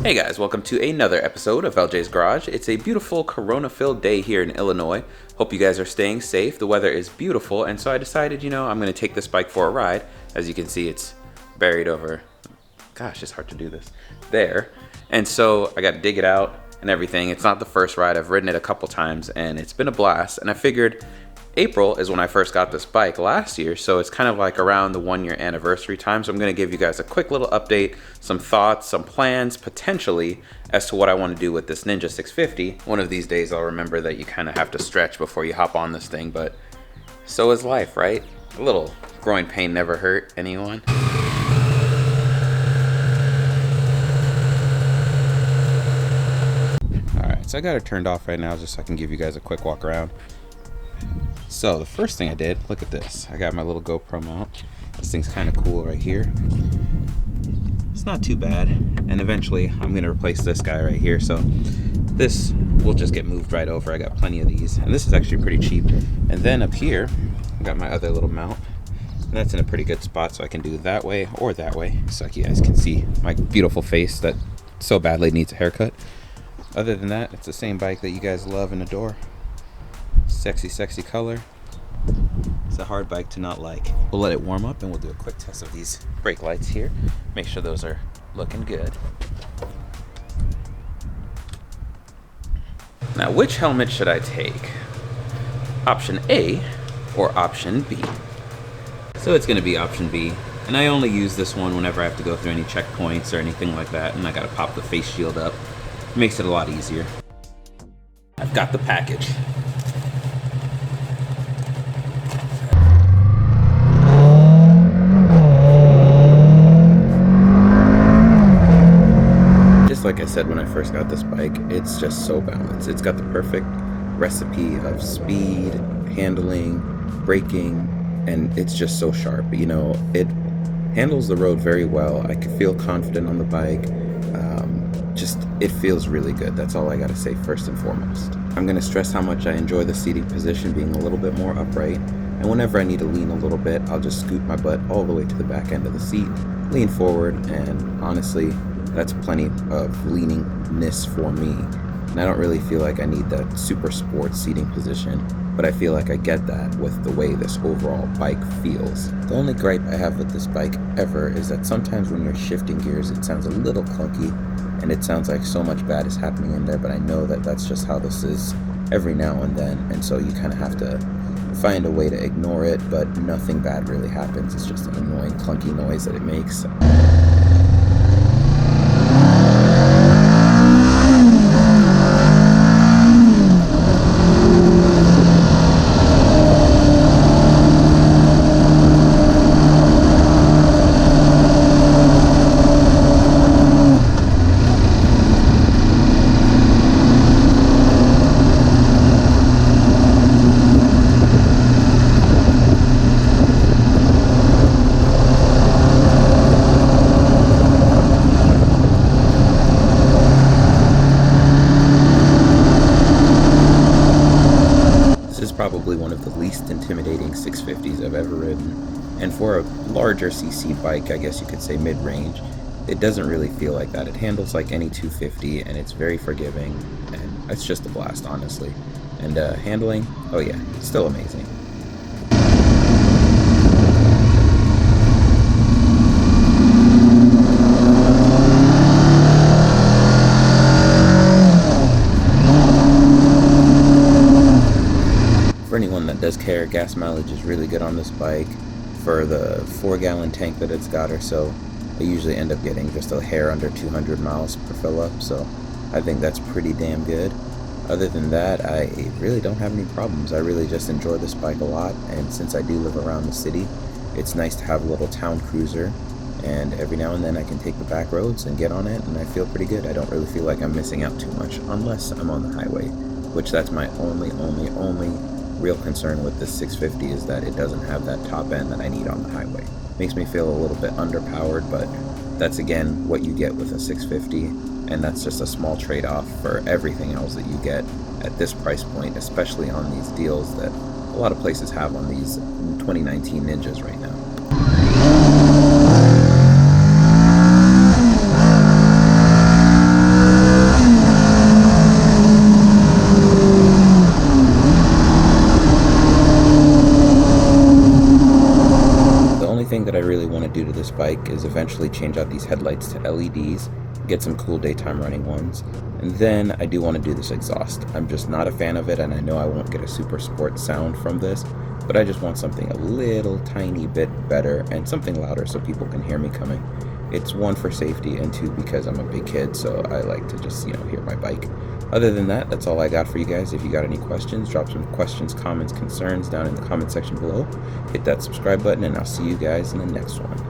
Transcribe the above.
Hey guys, welcome to another episode of LJ's Garage. It's a beautiful corona-filled day here in Illinois. Hope you guys are staying safe. The weather is beautiful, and so I decided, I'm going to take this bike for a ride. As you can see, it's buried over, gosh, it's hard to do this, there. And so I got to dig it out and everything. It's not the first ride. I've ridden it a couple times, and it's been a blast. And I figured April is when I first got this bike last year, so it's kind of like around the 1-year anniversary time. So I'm going to give you guys a quick little update, some thoughts, some plans potentially as to what I want to do with this Ninja 650. One of these days I'll remember that you kind of have to stretch before you hop on this thing, but so is life, right? A little groin pain never hurt anyone. Alright, so I got it turned off right now just so I can give you guys a quick walk around. So the first thing I did, look at this. I got my little GoPro mount. This thing's kind of cool right here. It's not too bad. And eventually I'm going to replace this guy right here. So this will just get moved right over. I got plenty of these. And this is actually pretty cheap. And then up here, I got my other little mount. And that's in a pretty good spot, so I can do that way or that way. So you guys can see my beautiful face that so badly needs a haircut. Other than that, it's the same bike that you guys love and adore. Sexy, sexy color. It's a hard bike to not like. We'll let it warm up and we'll do a quick test of these brake lights here. Make sure those are looking good. Now, which helmet should I take? Option A or option B? So it's going to be option B. And I only use this one whenever I have to go through any checkpoints or anything like that. And I got to pop the face shield up. It makes it a lot easier. I've got the package. Like I said when I first got this bike, it's just so balanced. It's got the perfect recipe of speed, handling, braking, and it's just so sharp. It handles the road very well. I can feel confident on the bike. It feels really good. That's all I gotta say first and foremost. I'm gonna stress how much I enjoy the seating position being a little bit more upright, and whenever I need to lean a little bit, I'll just scoot my butt all the way to the back end of the seat, lean forward, and honestly, that's plenty of leaningness for me. And I don't really feel like I need that super sport seating position, but I feel like I get that with the way this overall bike feels. The only gripe I have with this bike ever is that sometimes when you're shifting gears, it sounds a little clunky, and it sounds like so much bad is happening in there, but I know that that's just how this is every now and then, and so you kind of have to find a way to ignore it, but nothing bad really happens. It's just an annoying clunky noise that it makes. Probably one of the least intimidating 650s I've ever ridden, and for a larger CC bike, I guess you could say mid-range, it doesn't really feel like that. It handles like any 250 and it's very forgiving, and it's just a blast, honestly. And handling, oh yeah, it's still amazing. For anyone that does care, gas mileage is really good on this bike. For the 4-gallon tank that it's got or so, I usually end up getting just a hair under 200 miles per fill up, so I think that's pretty damn good. Other than that, I really don't have any problems. I really just enjoy this bike a lot, and since I do live around the city, it's nice to have a little town cruiser, and every now and then I can take the back roads and get on it, and I feel pretty good. I don't really feel like I'm missing out too much, unless I'm on the highway, which that's my only real concern with this 650 is that it doesn't have that top end that I need on the highway. Makes me feel a little bit underpowered, but that's again what you get with a 650, and that's just a small trade-off for everything else that you get at this price point, especially on these deals that a lot of places have on these 2019 Ninjas right now. do to this bike is eventually change out these headlights to LEDs, get some cool daytime running ones, and then I do want to do this exhaust. I'm just not a fan of it, and I know I won't get a super sport sound from this, but I just want something a little tiny bit better and something louder so people can hear me coming. It's one, for safety, and two, because I'm a big kid, so I like to just, hear my bike. Other than that, that's all I got for you guys. If you got any questions, drop some questions, comments, concerns down in the comment section below. Hit that subscribe button, and I'll see you guys in the next one.